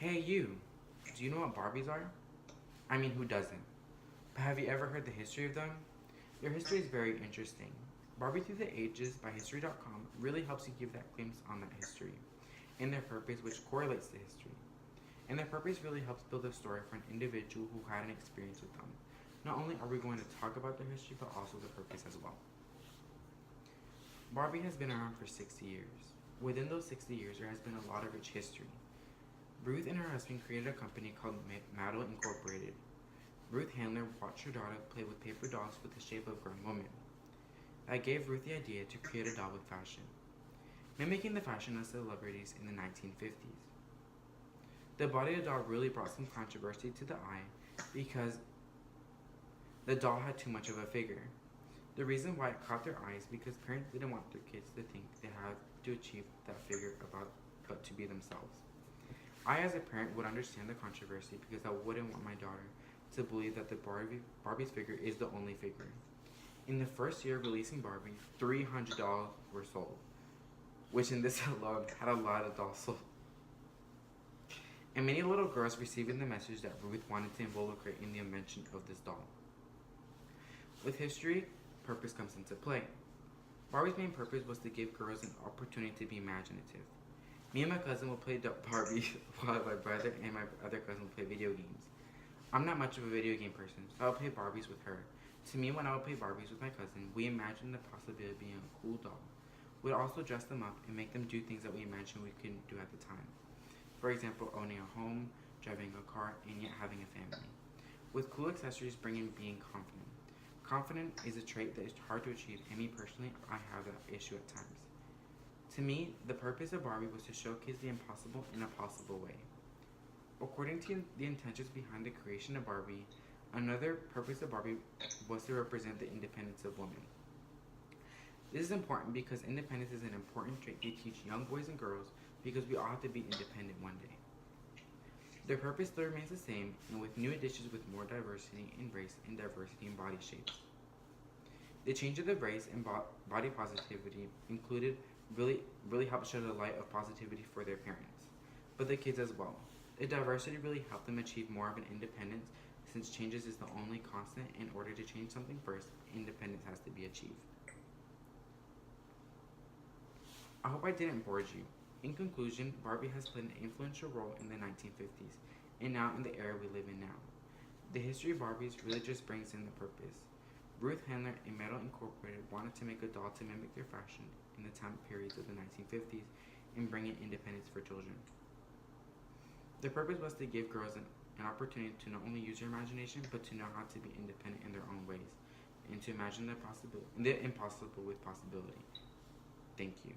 Hey you, do you know what Barbies are? I mean, who doesn't? But have you ever heard the history of them? Their history is very interesting. Barbie Through the Ages by History.com really helps you give that glimpse on that history and their purpose, which correlates to history. And their purpose really helps build a story for an individual who had an experience with them. Not only are we going to talk about their history, but also the purpose as well. Barbie has been around for 60 years. Within those 60 years, there has been a lot of rich history. Ruth and her husband created a company called Mattel Incorporated. Ruth Handler watched her daughter play with paper dolls with the shape of grown women. That gave Ruth the idea to create a doll with fashion, mimicking the fashion of celebrities in the 1950s. The body of the doll really brought some controversy to the eye because the doll had too much of a figure. The reason why it caught their eyes because parents didn't want their kids to think they had to achieve that figure but to be themselves. I, as a parent, would understand the controversy because I wouldn't want my daughter to believe that the Barbie's figure is the only figure. In the first year of releasing Barbie, 300 dolls were sold, which in this alone had a lot of dolls sold. And many little girls receiving the message that Ruth wanted to involve in the invention of this doll. With history, purpose comes into play. Barbie's main purpose was to give girls an opportunity to be imaginative. Me and my cousin will play Barbie while my brother and my other cousin will play video games. I'm not much of a video game person, so I'll play Barbies with her. To me, when I would play Barbies with my cousin, we imagined the possibility of being a cool doll. We'd also dress them up and make them do things that we imagined we couldn't do at the time. For example, owning a home, driving a car, and yet having a family. With cool accessories bringing being confident. Confident is a trait that is hard to achieve, and me personally, I have that issue at times. To me, the purpose of Barbie was to showcase the impossible in a possible way. According to the intentions behind the creation of Barbie, another purpose of Barbie was to represent the independence of women. This is important because independence is an important trait to teach young boys and girls because we all have to be independent one day. Their purpose still remains the same, and with new additions with more diversity in race and diversity in body shapes. The change of the race and body positivity included really helped shed a light of positivity for their parents, but the kids as well. The diversity really helped them achieve more of an independence since changes is the only constant. In order to change something first, independence has to be achieved. I hope I didn't bore you. In conclusion, Barbie has played an influential role in the 1950s and now in the era we live in now. The history of Barbies really just brings in the purpose. Ruth Handler and Mattel Incorporated wanted to make a doll to mimic their fashion in the time periods of the 1950s and bring in independence for children. The purpose was to give girls an opportunity to not only use their imagination but to know how to be independent in their own ways and to imagine the impossible with possibility. Thank you.